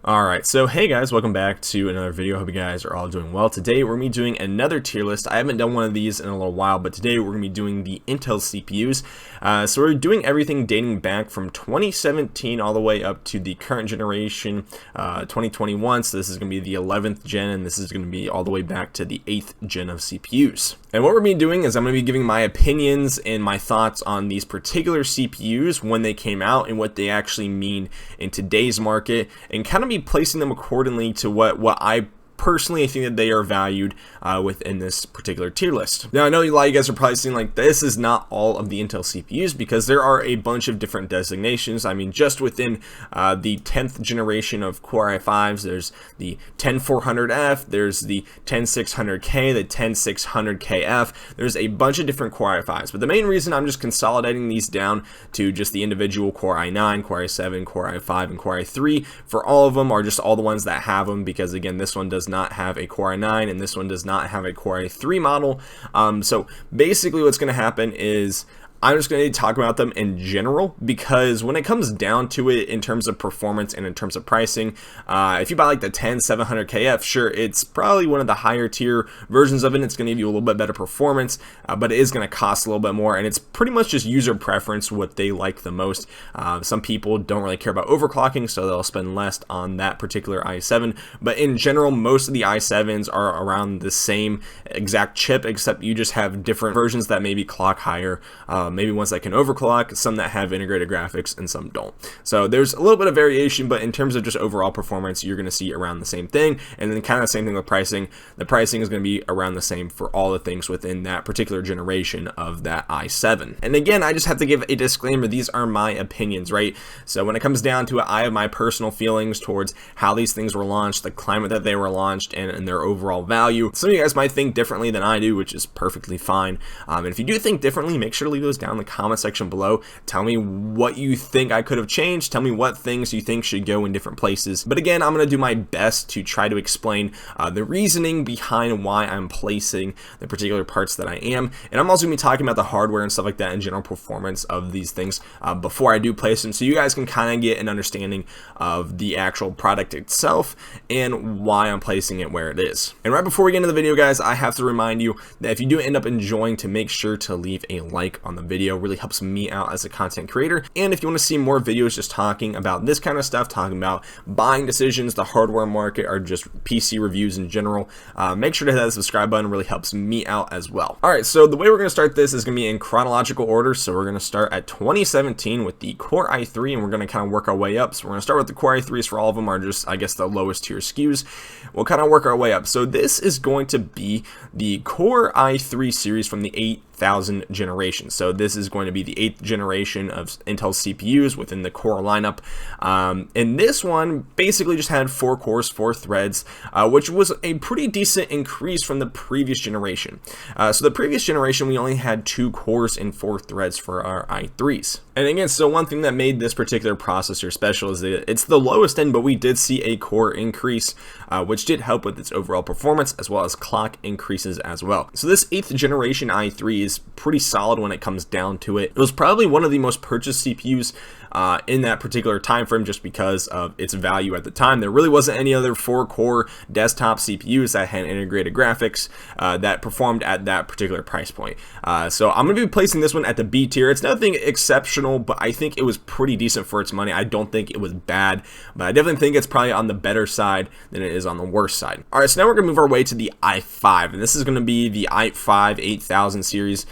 Alright, so hey guys, welcome back to another video. Hope you guys are all doing well. Today we're going to be doing another tier list. I haven't done one of these in a little while, but today we're going to be doing the Intel CPUs. So we're doing everything dating back from 2017 all the way up to the current generation, 2021. So this is going to be the 11th gen, and this is going to be all the way back to the 8th gen of CPUs. And what we're going to be doing is I'm going to be giving my opinions and my thoughts on these particular CPUs when they came out and what they actually mean in today's market, and kind of be placing them accordingly to what I personally think that they are valued within this particular tier list. Now I know a lot of you guys are probably saying like this is not all of the Intel CPUs, because there are a bunch of different designations. I mean, just within the 10th generation of Core i5s, there's the 10400F, there's the 10600K, the 10600KF. There's a bunch of different Core i5s, but the main reason I'm just consolidating these down to just the individual Core i9, Core i7, Core i5, and Core i3 for all of them, are just all the ones that have them, because again, this one does not have a Core i9 and this one does not have a Core i3 model. So basically what's going to happen is I'm just going to talk about them in general, because when it comes down to it in terms of performance and in terms of pricing, if you buy like the 10700KF, sure, it's probably one of the higher tier versions of it. It's going to give you a little bit better performance, but it is going to cost a little bit more, and it's pretty much just user preference what they like the most. Some people don't really care about overclocking, so they'll spend less on that particular i7, but in general, most of the i7s are around the same exact chip, except you just have different versions that maybe clock higher. Maybe ones that can overclock, some that have integrated graphics, and some don't. So there's a little bit of variation, but in terms of just overall performance, you're going to see around the same thing. And then kind of the same thing with pricing. The pricing is going to be around the same for all the things within that particular generation of that i7. And again, I just have to give a disclaimer. These are my opinions, right? So when it comes down to it, I have my personal feelings towards how these things were launched, the climate that they were launched, and their overall value. Some of you guys might think differently than I do, which is perfectly fine. And if you do think differently, make sure to leave those down in the comment section below. Tell me what you think I could have changed. Tell me what things you think should go in different places. But again, I'm going to do my best to try to explain the reasoning behind why I'm placing the particular parts that I am. And I'm also going to be talking about the hardware and stuff like that and general performance of these things before I do place them, so you guys can kind of get an understanding of the actual product itself and why I'm placing it where it is. And right before we get into the video, guys, I have to remind you that if you do end up enjoying, to make sure to leave a like on the video. Really helps me out as a content creator. And if you want to see more videos just talking about this kind of stuff, talking about buying decisions, the hardware market, or just PC reviews in general, make sure to hit that subscribe button. It really helps me out as well. Alright, so the way we're going to start this is going to be in chronological order. So we're going to start at 2017 with the Core i3, and we're going to kind of work our way up. So we're going to start with the Core i3s. For all of them are just, I guess, the lowest tier SKUs. We'll kind of work our way up. So this is going to be the Core i3 series from the 8000 generation. So this is going to be the 8th generation of Intel CPUs within the Core lineup. And this one basically just had 4 cores, 4 threads, which was a pretty decent increase from the previous generation. So the previous generation, we only had 2 cores and 4 threads for our i3s. And again, so one thing that made this particular processor special is that it's the lowest end, but we did see a core increase, which did help with its overall performance, as well as clock increases as well. So this 8th generation i3 is pretty solid when it comes down to it. It was probably one of the most purchased CPUs in that particular time frame, just because of its value at the time. There really wasn't any other 4-core desktop CPUs that had integrated graphics that performed at that particular price point. So I'm going to be placing this one at the B tier. It's nothing exceptional, but I think it was pretty decent for its money. I don't think it was bad, but I definitely think it's probably on the better side than it is on the worse side. Alright, so now we're going to move our way to the i5, and this is going to be the i5 8000 series.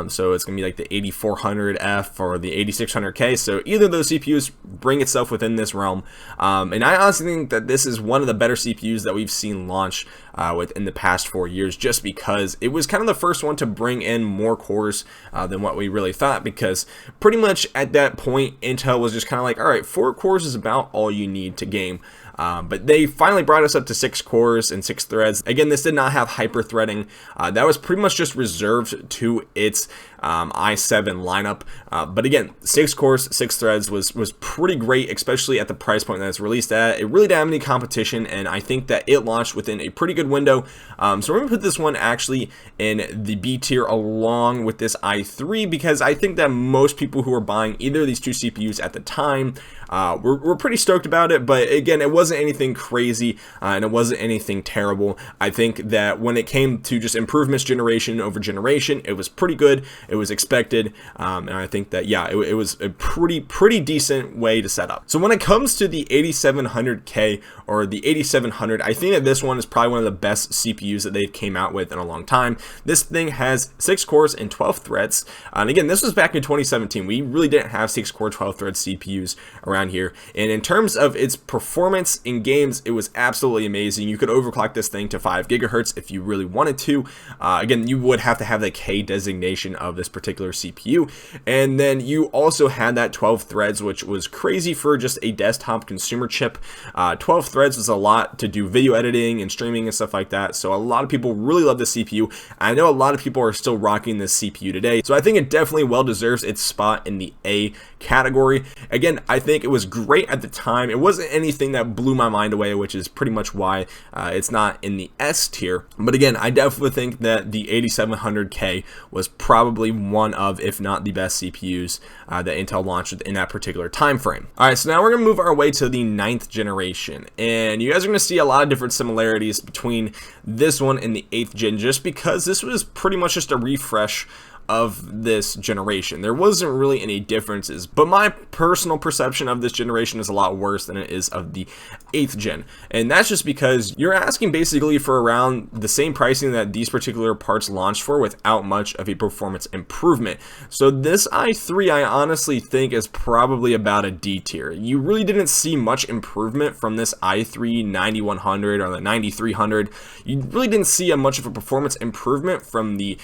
So it's going to be like the 8400F or the 8600K. So either of those CPUs bring itself within this realm. And I honestly think that this is one of the better CPUs that we've seen launch within the past 4 years, just because it was kind of the first one to bring in more cores than what we really thought, because pretty much at that point, Intel was just kind of like, all right, 4 cores is about all you need to game. But they finally brought us up to 6 cores and 6 threads. Again, this did not have hyper threading. That was pretty much just reserved to its i7 lineup. But again, 6 cores, 6 threads was pretty great, especially at the price point that it's released at. It really didn't have any competition, and I think that it launched within a pretty good window. So we're going to put this one actually in the B tier along with this i3, because I think that most people who were buying either of these two CPUs at the time were pretty stoked about it. But again, it wasn't wasn't anything crazy, and it wasn't anything terrible. I think that when it came to just improvements generation over generation, it was pretty good. It was expected, and I think that, yeah, it was a pretty decent way to set up. So when it comes to the 8700K or the 8700, I think that this one is probably one of the best CPUs that they've came out with in a long time. This thing has 6 cores and 12 threads, and again, this was back in 2017. We really didn't have 6-core 12-thread CPUs around here, and in terms of its performance in games, it was absolutely amazing. You could overclock this thing to 5 gigahertz if you really wanted to. Again, you would have to have the K designation of this particular CPU, and then you also had that 12 threads, which was crazy for just a desktop consumer chip. 12 threads was a lot to do video editing and streaming and stuff like that, so a lot of people really love the CPU. I know a lot of people are still rocking this CPU today, so I think it definitely well deserves its spot in the A category. Again, I think it was great at the time. It wasn't anything that blew my mind away, which is pretty much why it's not in the S tier. But again, I definitely think that the 8700K was probably one of, if not the best CPUs that Intel launched in that particular time frame. All right, so now we're gonna move our way to the 9th generation, and you guys are gonna see a lot of different similarities between this one and the 8th gen, just because this was pretty much just a refresh of this generation. There wasn't really any differences, but my personal perception of this generation is a lot worse than it is of the 8th gen, and that's just because you're asking basically for around the same pricing that these particular parts launched for without much of a performance improvement. So this i3, I honestly think, is probably about a D tier. You really didn't see much improvement from this i3 9100 or the 9300. You really didn't see much of a performance improvement from the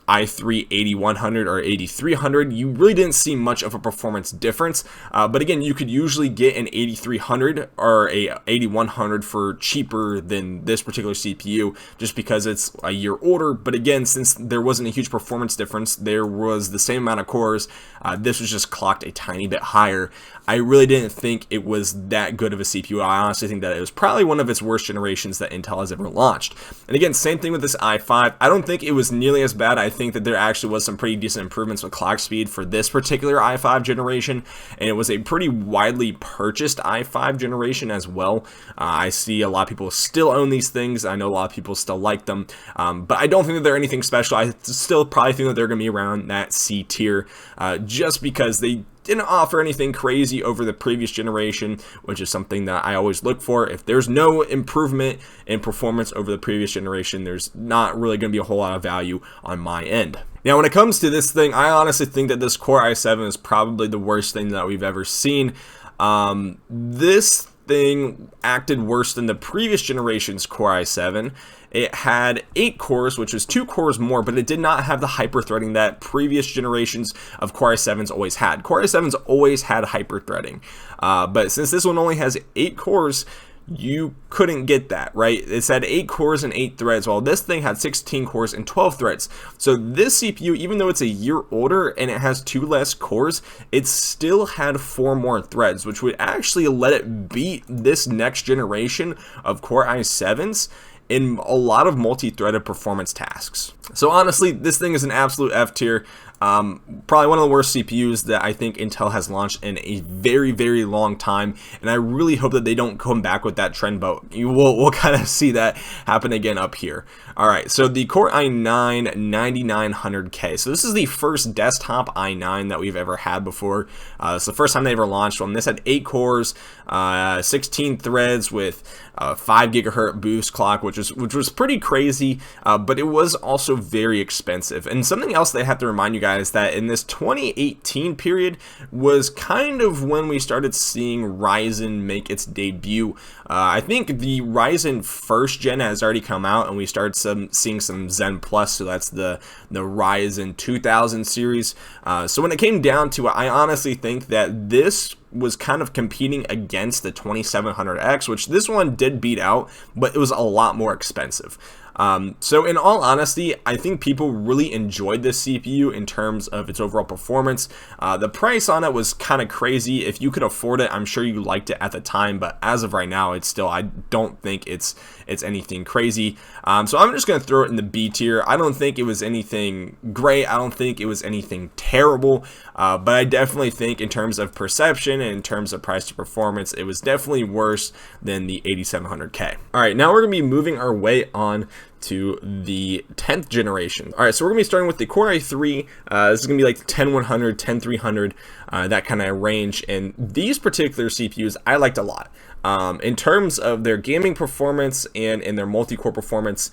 i3 8100 or 8300. You really didn't see much of a performance difference, but again, you could usually get an 8300 or a 8100 for cheaper than this particular CPU, just because it's a year older. But again, since there wasn't a huge performance difference, there was the same amount of cores, this was just clocked a tiny bit higher. I really didn't think it was that good of a CPU. I honestly think that it was probably one of its worst generations that Intel has ever launched. And again, same thing with this i5. I don't think it was nearly as bad. I think that there actually was some pretty decent improvements with clock speed for this particular i5 generation, and it was a pretty widely purchased i5 generation as well. I see a lot of people still own these things. I know a lot of people still like them, but I don't think that they're anything special. I still probably think that they're going to be around that C tier, just because they didn't offer anything crazy over the previous generation, which is something that I always look for. If there's no improvement in performance over the previous generation, there's not really going to be a whole lot of value on my end. Now, when it comes to this thing, I honestly think that this Core i7 is probably the worst thing that we've ever seen. This thing acted worse than the previous generation's Core i7. It had 8 cores, which was 2 cores more, but it did not have the hyper-threading that previous generations of Core i7s always had. Core i7s always had hyper-threading, but since this one only has 8 cores, you couldn't get that, right? It said 8 cores and 8 threads, while this thing had 16 cores and 12 threads. So this CPU, even though it's a year older and it has 2 less cores, it still had 4 more threads, which would actually let it beat this next generation of Core i7s in a lot of multi-threaded performance tasks. So honestly, this thing is an absolute F tier. Probably one of the worst CPUs that I think Intel has launched in a very, very long time, and I really hope that they don't come back with that trend, but we'll kind of see that happen again up here. Alright, so the Core i9 9900K. So this is the first desktop i9 that we've ever had before. It's the first time they ever launched one. This had 8 cores, 16 threads with 5 gigahertz boost clock, which was pretty crazy, but it was also very expensive. And something else they have to remind you guys that in this 2018 period was kind of when we started seeing Ryzen make its debut. I think the Ryzen first gen has already come out, and we started seeing some Zen Plus, so that's the Ryzen 2000 series. So when it came down to it, I honestly think that this was kind of competing against the 2700X, which this one did beat out, but it was a lot more expensive. So in all honesty, I think people really enjoyed this CPU in terms of its overall performance. The price on it was kind of crazy. If you could afford it, I'm sure you liked it at the time, but as of right now, it's still, I don't think it's anything crazy. So I'm just going to throw it in the B tier. I don't think it was anything great. I don't think it was anything terrible, but I definitely think in terms of perception and in terms of price to performance, it was definitely worse than the 8700K. All right, now we're going to be moving our way on to the 10th generation. All right, so we're gonna be starting with the Core i3. This is gonna be like the 10100, 10300, that kind of range. And these particular CPUs I liked a lot. In terms of their gaming performance and in their multi-core performance,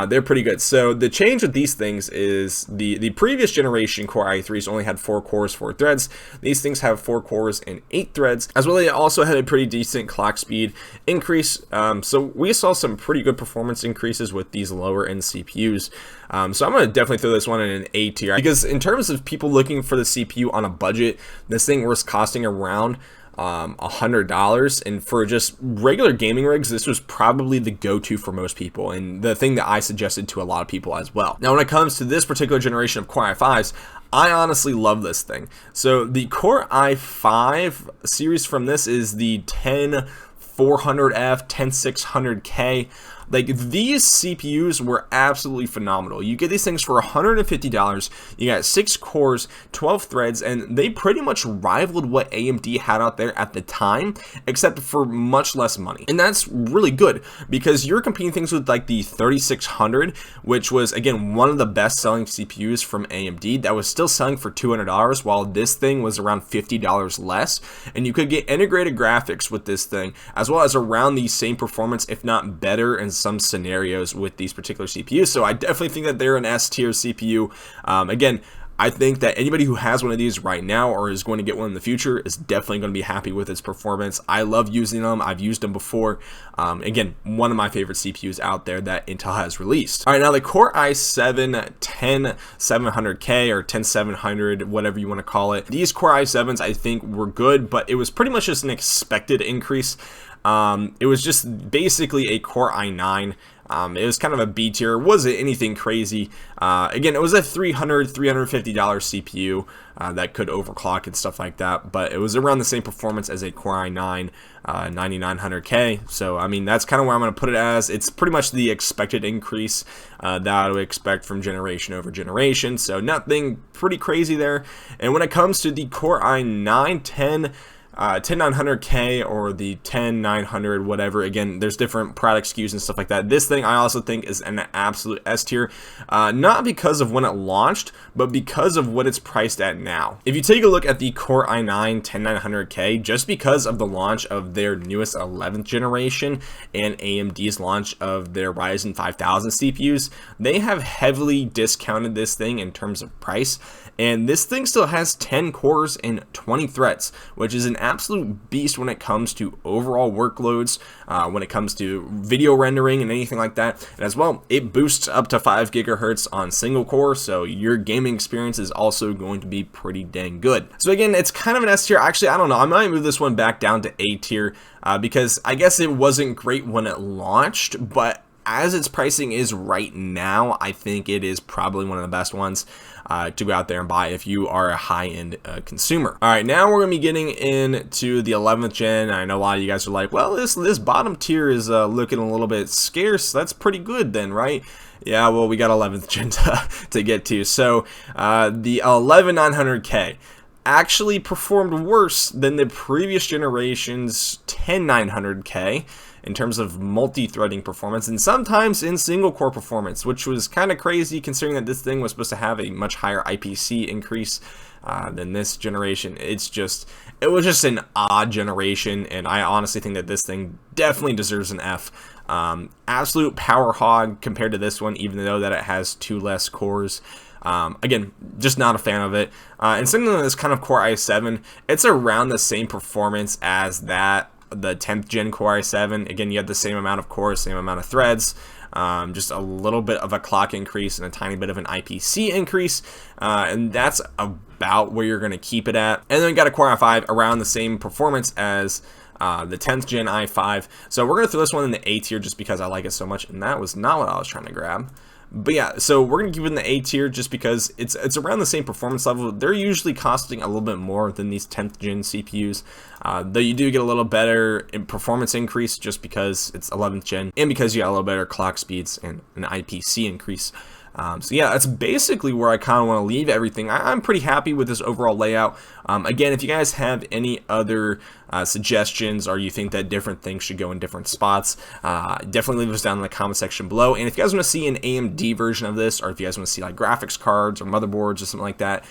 they're pretty good. So the change with these things is the previous generation Core i3s only had 4 cores, 4 threads. These things have 4 cores and 8 threads. As well, they also had a pretty decent clock speed increase. So we saw some pretty good performance increases with these lower end CPUs. So I'm going to definitely throw this one in an A tier, because in terms of people looking for the CPU on a budget, this thing was costing around $100, and for just regular gaming rigs, this was probably the go-to for most people, and the thing that I suggested to a lot of people as well. Now, when it comes to this particular generation of Core i5s, I honestly love this thing. So the Core i5 series from this is the 10400F, 10600K. Like, these CPUs were absolutely phenomenal. You get these things for $150. You got 6 cores, 12 threads, and they pretty much rivaled what AMD had out there at the time, except for much less money. And that's really good, because you're competing things with like the 3600, which was, again, one of the best selling CPUs from AMD that was still selling for $200, while this thing was around $50 less. And you could get integrated graphics with this thing, as well as around the same performance, if not better, in some scenarios with these particular CPUs. So I definitely think that they're an S tier CPU. Again, I think that anybody who has one of these right now or is going to get one in the future is definitely going to be happy with its performance. I love using them. I've used them before. Again, one of my favorite CPUs out there that Intel has released. All right, now the Core i7 10700K or 10700, whatever you want to call it. These Core i7s I think were good, but it was pretty much just an expected increase. It was just basically a Core i9. It was kind of a B tier. Wasn't anything crazy. Again, it was a $350 CPU that could overclock and stuff like that, but it was around the same performance as a Core i9 9900K. So I mean, that's kind of where I'm going to put it as. It's pretty much the expected increase that I would expect from generation over generation. So nothing pretty crazy there. And when it comes to the Core i9 10900K or the 10900, whatever, again, there's different product SKUs and stuff like that. This thing I also think is an absolute S tier, not because of when it launched, but because of what it's priced at now. If you take a look at the Core i9 10900K, just because of the launch of their newest 11th generation and AMD's launch of their Ryzen 5000 CPUs, they have heavily discounted this thing in terms of price. And this thing still has 10 cores and 20 threads, which is an absolute beast when it comes to overall workloads, when it comes to video rendering and anything like that. And as well, it boosts up to 5 gigahertz on single core, so your gaming experience is also going to be pretty dang good. So again, it's kind of an S tier. Actually, I don't know. I might move this one back down to A tier, because I guess it wasn't great when it launched, but as its pricing is right now, I think it is probably one of the best ones to go out there and buy if you are a high-end consumer. All right, now we're going to be getting into the 11th gen. I know a lot of you guys are like, well, this bottom tier is looking a little bit scarce. That's pretty good then, right? Yeah, well, we got 11th gen to get to. So the 11900K actually performed worse than the previous generation's 10900K in terms of multi-threading performance, and sometimes in single core performance, which was kind of crazy considering that this thing was supposed to have a much higher IPC increase than this generation. It was just an odd generation, and I honestly think that this thing definitely deserves an F. Absolute power hog compared to this one, even though that it has 2 less cores. Again, just not a fan of it. And similar to this kind of Core i7, it's around the same performance as that, the 10th gen Core i7. Again, you have the same amount of cores, same amount of threads, just a little bit of a clock increase and a tiny bit of an IPC increase, and that's about where you're going to keep it at. And then we got a Core i5 around the same performance as the 10th gen i5. So we're going to throw this one in the A tier just because I like it so much, and that was not what I was trying to grab. But yeah, so we're going to keep it in the A tier just because it's around the same performance level. They're usually costing a little bit more than these 10th gen CPUs, though you do get a little better performance increase just because it's 11th gen, and because you got a little better clock speeds and an IPC increase. So yeah, that's basically where I kind of want to leave everything. I'm pretty happy with this overall layout. Again, if you guys have any other suggestions, or you think that different things should go in different spots, definitely leave us down in the comment section below. And if you guys want to see an AMD version of this, or if you guys want to see like graphics cards or motherboards or something like that,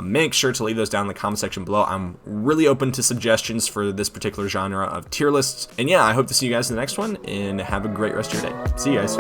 make sure to leave those down in the comment section below. I'm really open to suggestions for this particular genre of tier lists. And yeah, I hope to see you guys in the next one, and have a great rest of your day. See you guys.